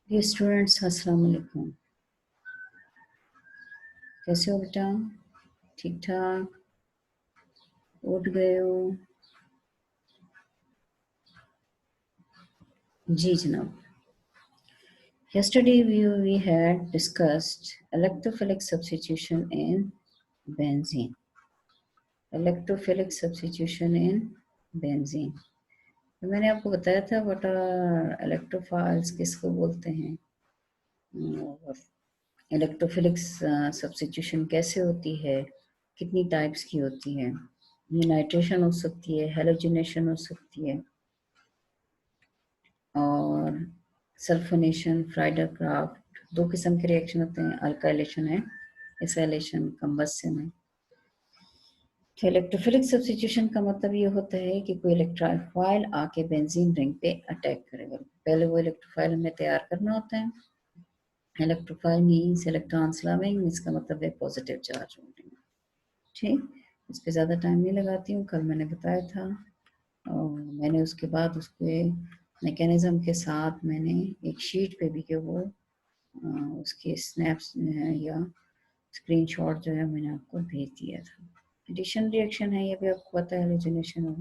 ये स्टूडेंट्स अस्सलाम वालेकुम। कैसे हो बेटा? ठीक ठाक? उठ गए हो? जी जनाब। Yesterday we had discussed electrophilic substitution in benzene. Electrophilic substitution in benzene. तो मैंने आपको बताया था व्हाट आर इलेक्ट्रोफाइल्स किसको बोलते हैं और इलेक्ट्रोफिलिक सब्स्टिट्यूशन कैसे होती है, कितनी टाइप्स की होती है। ये नाइट्रेशन हो सकती है, हेलोजिनेशन हो सकती है और सल्फोनेशन, फ्राइडर क्राफ्ट। दो किस्म के रिएक्शन होते हैं, अल्काइलेशन है, एसाइलेशन, कंबस्शन है। तो इलेक्ट्रोफिलिक सब्स्टिट्यूशन का मतलब ये होता है कि कोई इलेक्ट्रोफाइल आके बेंजीन रिंग पे अटैक करेगा। पहले वो इलेक्ट्रोफाइल हमें तैयार करना होता है। इलेक्ट्रोफाइल मीन्स इलेक्ट्रॉन्स लविंग, इसका मतलब है पॉजिटिव चार्ज होल्डिंग। ठीक, इस पे ज़्यादा टाइम नहीं लगाती हूँ, कल मैंने बताया था और मैंने उसके बाद उसके मैकेनिज्म के साथ मैंने एक शीट पे भी कि वो उसके स्नैप्स या स्क्रीनशॉट जो है मैंने आपको भेज दिया था। एडिशन रिएक्शन है, ये भी आपको पता है, हेलोजिनेशन हो।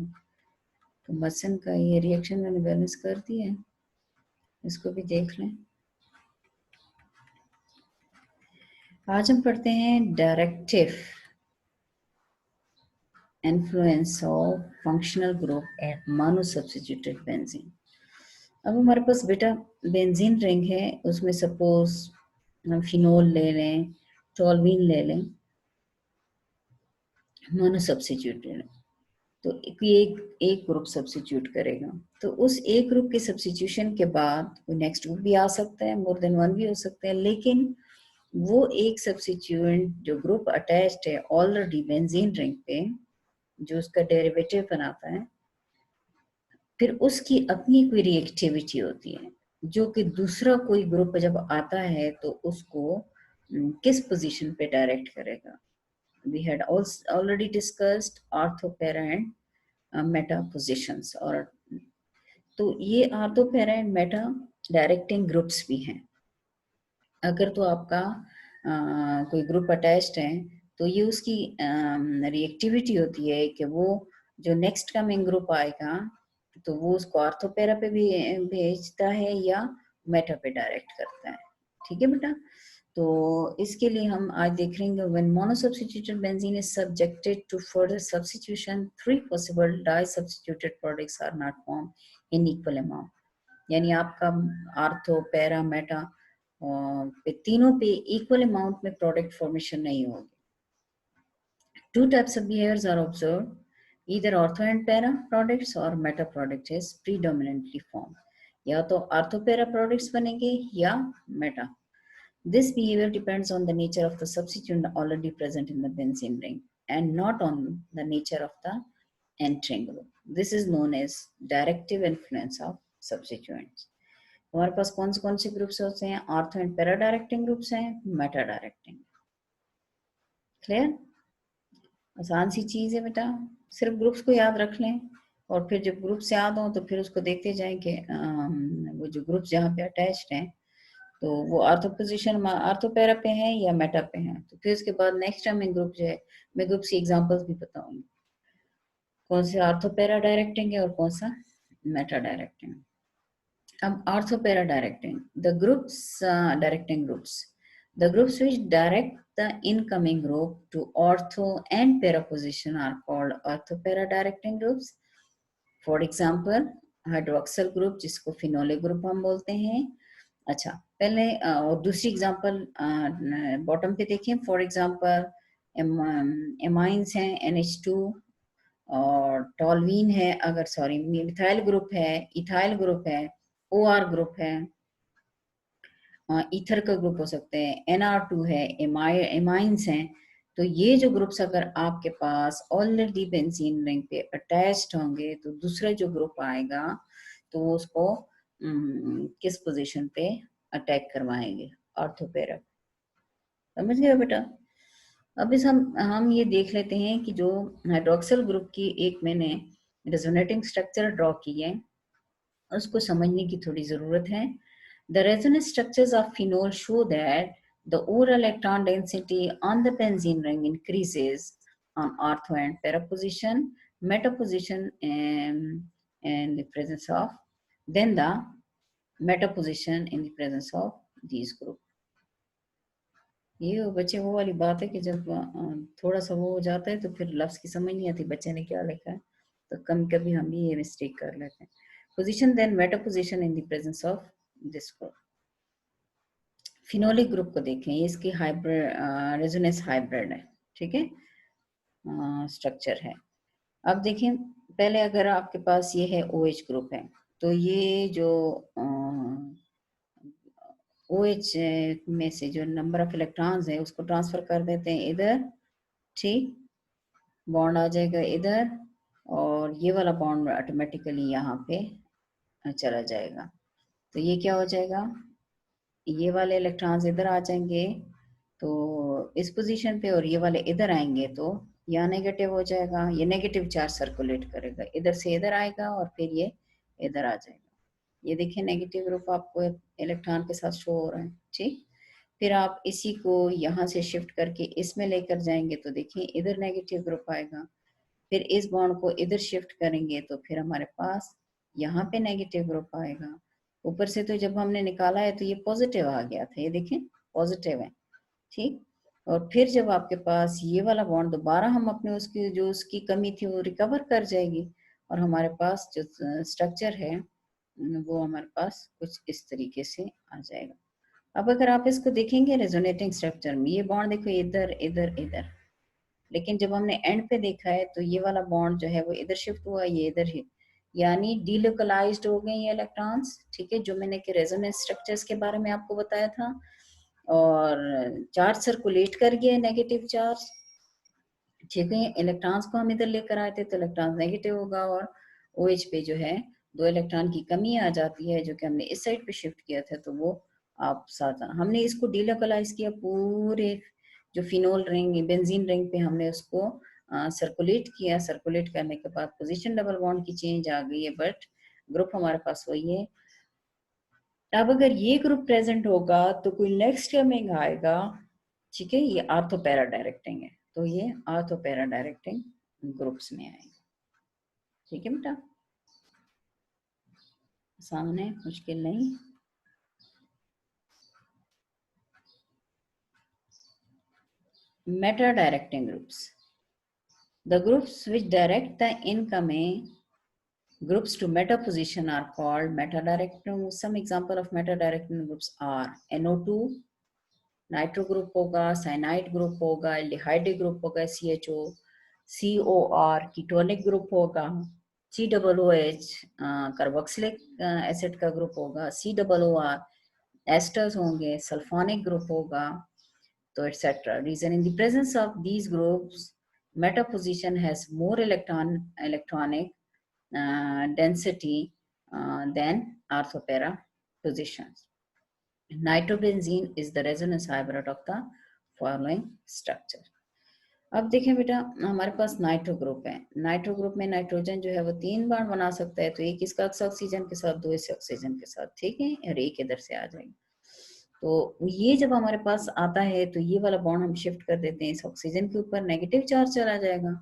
तो मसन का ये रिएक्शन मैंने बैलेंस कर दिया है, इसको भी देख लें। आज हम पढ़ते हैं directive influence of functional group at mono substituted benzene. अब हमारे पास बेटा बेंजीन रिंग है, उसमें सपोज हम फिनोल ले लें, टॉल्वीन ले लें, मोनो सब्स्टिट्यूटेड, तो एक ग्रुप सब्स्टिट्यूट करेगा। तो उस एक ग्रुप के सब्स्टिट्यूशन के बाद कोई नेक्स्ट ग्रुप भी आ सकता है, मोर देन वन भी हो सकते हैं, लेकिन वो एक सब्स्टिट्यूएंट जो ग्रुप अटैच्ड है ऑलरेडी बेंजीन रिंग पे, जो उसका डेरिवेटिव बनाता है, फिर उसकी अपनी कोई रिएक्टिविटी होती है जो कि दूसरा कोई ग्रुप जब आता है तो उसको किस पोजीशन पे डायरेक्ट करेगा। We had already discussed ortho para and meta positions. और तो ये ortho para and meta directing groups भी हैं। अगर तो आपका कोई ग्रुप अटैच्ड है तो ये उसकी रिएक्टिविटी होती है कि वो जो नेक्स्ट कमिंग ग्रुप आएगा तो वो उसको ऑर्थोपेरा पे भी भेजता है या मेटा पे डायरेक्ट करता है। ठीक है बेटा, तो इसके लिए हम आज देख रहे हैं when monosubstituted benzene is subjected to further substitution, three possible di substituted products are not form in equal amount. यानी आपका आर्थो पैरा मेटा पे तीनों पे इक्वल अमाउंट में प्रोडक्ट फॉर्मेशन नहीं होगी। Two types of behaviors are observed, either ortho and para products or meta product is predominantly formed. या तो ortho para products बनेंगे या meta. This behavior depends on the nature of the substituent already present in the benzene ring and not on the nature of the entering group. This is known as directive influence of substituents. हमारे पास कौन से groups होते हैं? Ortho and para directing groups हैं, Meta directing. Clear? आसान सी चीज है बेटा, सिर्फ ग्रुप्स को याद रख लें और फिर जब ग्रुप्स याद हो तो फिर उसको देखते जाएं कि वो जो ग्रुप्स जहाँ पे अटैच्ड हैं तो वो आर्थो पोजीशन आर्थो पैरा पे हैं या मेटा पे हैं। तो फिर उसके बाद नेक्स्ट टाइम ग्रुप जो है मैं ग्रुप्स की एग्जांपल्स भी बताऊंगी, कौन से आर्थो पैरा डायरेक्टिंग है और कौन सा मेटा डायरेक्टिंग। अब ortho para directing, the groups directing groups, the groups which direct the incoming group to ortho and para position are called ortho-para directing groups. For example, hydroxyl group जिसको phenolic group हम बोलते हैं। अच्छा, पहले और दूसरी example bottom पे देखें। फॉर एग्जांपल एमाइंस हैं NH2 और टॉल्वीन है, अगर सॉरी मिथाइल ग्रुप है, इथाइल ग्रुप है, OR ग्रुप है, ईथर का ग्रुप हो सकते हैं, NR2 है, एमाइंस हैं। तो ये जो ग्रुप्स अगर आपके पास ऑलरेडी बेंजीन रिंग पे अटैच्ड होंगे तो दूसरा जो ग्रुप आएगा तो उसको किस पोजीशन पे अटैक करवाएंगे? ऑर्थोपेरा। समझ गए बेटा? अब इस हम ये देख लेते हैं कि जो हाइड्रोक्सिल ग्रुप की एक मैंने रेजोनेटिंग स्ट्रक्चर ड्रॉ की है उसको समझने की थोड़ी जरूरत है। The resonance structures of phenol show that the overall electron density on the benzene ring increases on ortho and para position, meta position, in the presence of, then the meta position in the presence of these group. ये बच्चे वो वाली बात है कि जब थोड़ा सा वो हो जाता है तो फिर लफ्ज की समझ नहीं आती बच्चे ने क्या लिखा है, तो कभी कभी हम भी ये मिस्टेक कर लेते हैं. Position then meta position in the presence of this group. Phenolic group को देखें, ये इसकी हाइब्रिड रेजोनेंस हाइब्रिड है, ठीक है, स्ट्रक्चर है. अब देखें, पहले अगर आपके पास ये है OH ग्रुप है, तो ये जो OH में से जो नंबर ऑफ इलेक्ट्रॉन्स है उसको ट्रांसफर कर देते हैं इधर, ठीक, बॉन्ड आ जाएगा इधर और ये वाला बॉन्ड ऑटोमेटिकली यहाँ पे चला जाएगा. तो ये क्या हो जाएगा, ये वाले इलेक्ट्रॉन्स इधर आ जाएंगे तो इस पोजीशन पे, और ये वाले इधर आएंगे तो यहाँ नेगेटिव हो जाएगा, ये नेगेटिव चार्ज सर्कुलेट करेगा, इधर से इधर आएगा और फिर ये इधर आ जाएगा. ये देखिए नेगेटिव ग्रुप आपको इलेक्ट्रॉन के साथ शो हो रहा है, ठीक. फिर आप इसी को यहाँ से शिफ्ट करके इसमें लेकर जाएंगे तो देखिए इधर नेगेटिव ग्रुप आएगा. फिर इस बॉन्ड को इधर शिफ्ट करेंगे तो फिर हमारे पास यहाँ पे नेगेटिव ग्रुप आएगा. ऊपर से तो जब हमने निकाला है तो ये पॉजिटिव आ गया था, ये देखें पॉजिटिव है, ठीक. और फिर जब आपके पास ये वाला बॉन्ड दोबारा हम अपने उसकी जो उसकी कमी थी वो रिकवर कर जाएगी और हमारे पास जो स्ट्रक्चर है वो हमारे पास कुछ इस तरीके से आ जाएगा. अब अगर आप इसको देखेंगे रेजोनेटिंग स्ट्रक्चर में, ये बॉन्ड देखो इधर इधर इधर, लेकिन जब हमने एंड पे देखा है तो ये वाला बॉन्ड जो है वो इधर शिफ्ट हुआ, ये इधर है, यानी डीलोकलाइज्ड हो गए ये इलेक्ट्रॉन्स, ठीक है, जो मैंने कि रेजोनेंस स्ट्रक्चर्स के बारे में आपको बताया था. और चार्ज सर्कुलेट कर गया नेगेटिव चार्ज, ठीक है. इलेक्ट्रॉन्स को हम इधर लेकर आए थे तो इलेक्ट्रॉन नेगेटिव होगा और OH पे जो है 2 इलेक्ट्रॉन की कमी आ जाती है जो कि हमने इस साइड पे शिफ्ट किया था, तो वो आप साथ हमने इसको डीलोकलाइज किया पूरे जो फिनोल रिंग बेंजीन रिंग पे हमने उसको सर्कुलेट किया. सर्कुलेट करने के बाद पोजीशन डबल बॉन्ड की चेंज आ गई है, बट ग्रुप हमारे पास वही है. अब अगर ये ग्रुप प्रेजेंट होगा तो कोई नेक्स्ट कमिंग आएगा, ठीक है, ये आर्थो पैरा डायरेक्टिंग है, तो ये आर्थो पैरा डायरेक्टिंग ग्रुप्स में आएगा, ठीक है बेटा, आसान है, मुश्किल नहीं. Meta directing groups. The groups which direct the incoming groups to meta position are called meta directing. Some example of meta directing groups are NO2, nitro group होगा, साइनाइड ग्रुप होगा, एल्डिहाइड ग्रुप होगा CHO, COR ketonic group होगा, COOH carboxylic acid का group होगा, COOR asters होंगे, sulphonic group होगा, तो etc. Reason in the presence of these groups, meta position has more electronic density than orthopara positions. Nitrobenzene is the resonance hybrid of the following structure. अब देखें बेटा, हमारे पास nitro group है. Nitro group में nitrogen जो है वो 3 bond बना सकता है, तो एक इसका ऑक्सीजन के साथ, 2 इस ऑक्सीजन के साथ, ठीक है, और एक इधर से आ जाएगा. तो ये जब हमारे पास आता है तो ये वाला बॉन्ड हम शिफ्ट कर देते हैं इस ऑक्सीजन के ऊपर, नेगेटिव चार्ज चला जाएगा.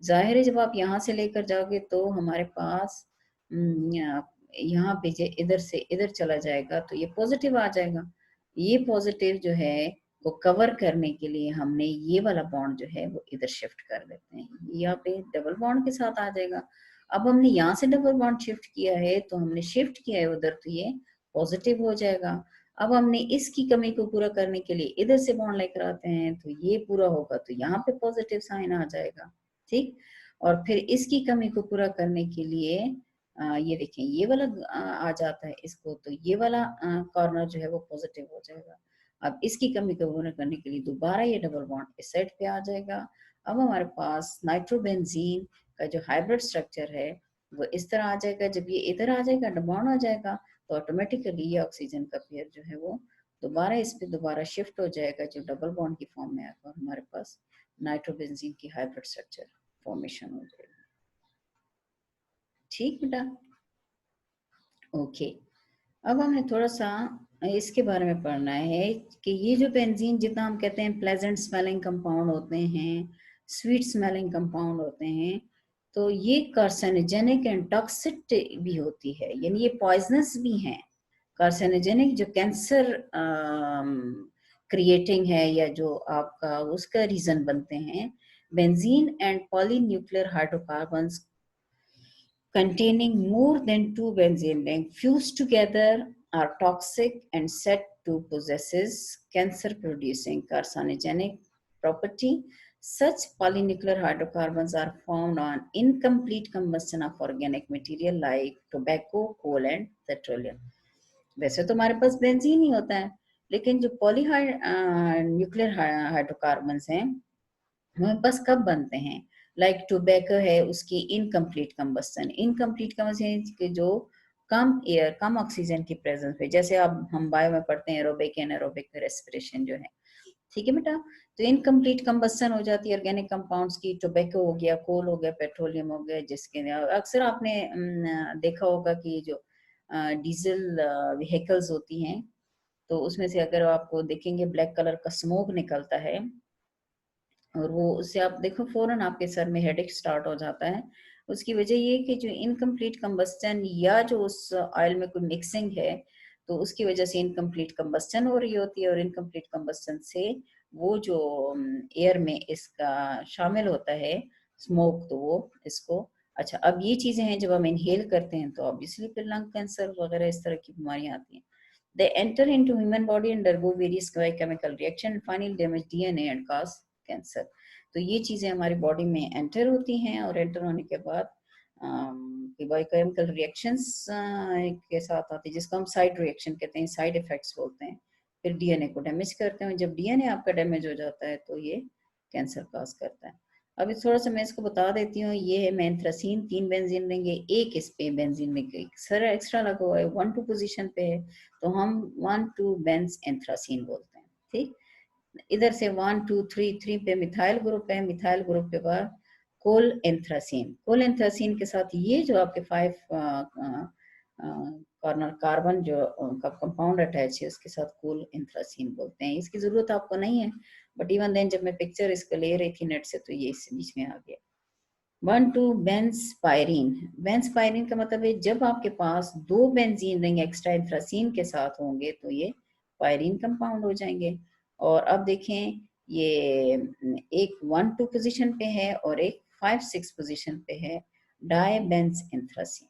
जाहिर है जब आप यहाँ से लेकर जाओगे तो हमारे पास यहाँ पे इधर से इधर चला जाएगा तो ये पॉजिटिव आ जाएगा. ये पॉजिटिव जो है वो कवर करने के लिए हमने ये वाला बॉन्ड जो है वो इधर शिफ्ट कर देते हैं, यहाँ पे डबल बॉन्ड के साथ आ जाएगा. अब हमने यहाँ से डबल बॉन्ड शिफ्ट किया है तो हमने शिफ्ट किया है उधर, तो ये पॉजिटिव हो जाएगा. अब हमने इसकी कमी को पूरा करने के लिए इधर से बॉन्ड लेकर आते हैं तो ये पूरा होगा तो यहाँ पे पॉजिटिव साइन आ जाएगा, ठीक. और फिर इसकी कमी को पूरा करने के लिए ये देखें ये वाला आ जाता है इसको, तो ये वाला कॉर्नर जो है वो पॉजिटिव हो जाएगा. अब इसकी कमी को पूरा करने के लिए दोबारा ये डबल बॉन्ड इस साइड पे आ जाएगा. अब हमारे पास नाइट्रोबेंजीन का जो हाइब्रिड स्ट्रक्चर है वो इस तरह आ जाएगा. जब ये इधर आ जाएगा बॉन्ड आ जाएगा तो ऑटोमेटिकली ये ऑक्सीजन का पेयर जो है वो दोबारा इस पे दोबारा शिफ्ट हो जाएगा जो डबल बॉन्ड की फॉर्म में आएगा और हमारे पास नाइट्रोबेंजीन की हाइब्रिड स्ट्रक्चर फॉर्मेशन हो जाएगी, ठीक बेटा, ओके. अब हमें थोड़ा सा इसके बारे में पढ़ना है कि ये जो बेंजीन, जितना हम कहते हैं प्लेजेंट स्मेलिंग कंपाउंड होते हैं, स्वीट स्मेलिंग कंपाउंड होते हैं, तो ये कार्सिनोजेनिक एंड टॉक्सिक भी होती है, यानी ये पॉइजनस भी हैं। कार्सिनोजेनिक जो कैंसर क्रिएटिंग है या जो आपका उसका रीजन बनते हैं। Benzene and polynuclear hydrocarbons containing more than two benzene rings fused together are toxic and said to possesses cancer-producing carcinogenic property. Such polynuclear hydrocarbons are found on incomplete combustion of organic material like tobacco, coal and petroleum. वैसे तो हमारे पास benzene ही होता है, लेकिन जो nuclear hydrocarbons हैं हमारे पास कब बनते हैं? लाइक टोबैको है, उसकी इनकम्प्लीट कम्बस्टन। इनकम्प्लीट कम्बस्टन जो कम एयर, कम ऑक्सीजन की प्रेजेंस पे, जैसे अब हम बायो में पढ़ते हैं एरोबिक एनारोबिक रेस्पिरेशन जो है, ठीक है बेटा। तो इनकम्प्लीट कम्बस्टन हो जाती है ऑर्गेनिक कंपाउंड्स की। टोबैको हो गया, कोल हो गया, पेट्रोलियम हो गया, जिसके अक्सर आपने देखा होगा कि जो डीजल व्हीकल्स होती हैं, तो उसमें से अगर आपको देखेंगे ब्लैक कलर का स्मोक निकलता है, और वो उससे आप देखो फौरन आपके सर में हेडेक स्टार्ट हो जाता है। उसकी वजह ये कि जो इनकम्प्लीट कंबस्टन या जो उस ऑयल में कोई मिक्सिंग है, तो उसकी वजह से इनकम्प्लीट कंबस्टन हो रही होती है, और इनकम्प्लीट कंबस्टन से वो जो एयर में इसका शामिल होता है स्मोक, तो वो इसको अच्छा, अब ये चीजें हैं जब हम इनहेल करते हैं तो ऑब्वियसली फिर लंग कैंसर वगैरह इस तरह की बीमारियां आती हैं। They enter into human body and undergo various chemical reaction and finally damage DNA and cause cancer. तो ये चीजें हमारी बॉडी में एंटर होती हैं, और एंटर होने के बाद बायोकेमिकल रिएक्शंस के साथ आती है, जिसको हम साइड रिएक्शन कहते हैं, साइड इफेक्ट्स बोलते हैं। फिर डीएनए को डैमेज करते हैं, जब डीएनए आपका डैमेज हो जाता है तो ये कैंसर काज करता है। अभी थोड़ा सा मैं इसको बता देती हूँ। ये है मेंथ्रासीन, 3 बेंजीन रिंग है, एक इस पे बेंजीन रिंग सर एक्स्ट्रा लगा हुआ है, 1-2 पोजीशन पे है, तो हम 1-2 बेंज एंथ्रासीन बोलते हैं, ठीक। इधर से 1-2-3 पे मिथाइल ग्रुप है, मिथाइल ग्रुप के बाद कोल एंथ्रासीन, कोल एंथ्रासीन के साथ ये जो आपके 5 कॉर्नर कार्बन जो का कंपाउंड अटैच है, उसके साथ कोल एंथ्रासीन बोलते हैं। इसकी जरूरत आपको नहीं है, बट इवन देन जब मैं पिक्चर इसको ले रही थी नेट से, तो ये इस बीच में आ गया। 1-2 बेंजपायरीन। बेंजपायरीन का मतलब है जब आपके पास 2 बेंजीन रिंग एक्स्ट्रा एंथ्रासीन के साथ होंगे तो ये पायरीन कंपाउंड हो जाएंगे। और अब देखें, ये एक 1-2 पोजीशन पे है और एक 5-6 पोजीशन पे है डाई बेंज एंथ्रासीन,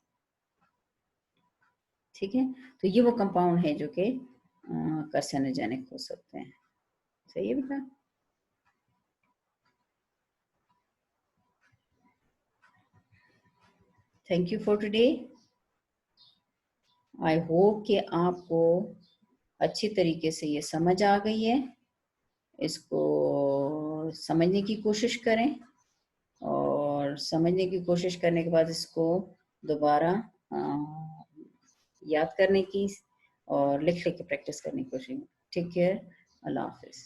ठीक है। तो ये वो कंपाउंड है जो कि कार्सिनोजेनिक हो सकते हैं। सही है बेटा। Thank you for today. I hope कि आपको अच्छी तरीके से ये समझ आ गई है। इसको समझने की कोशिश करें, और समझने की कोशिश करने के बाद इसको दोबारा याद करने की और लिख लिख के प्रैक्टिस करने की कोशिश। Take care. अल्लाह हाफिज।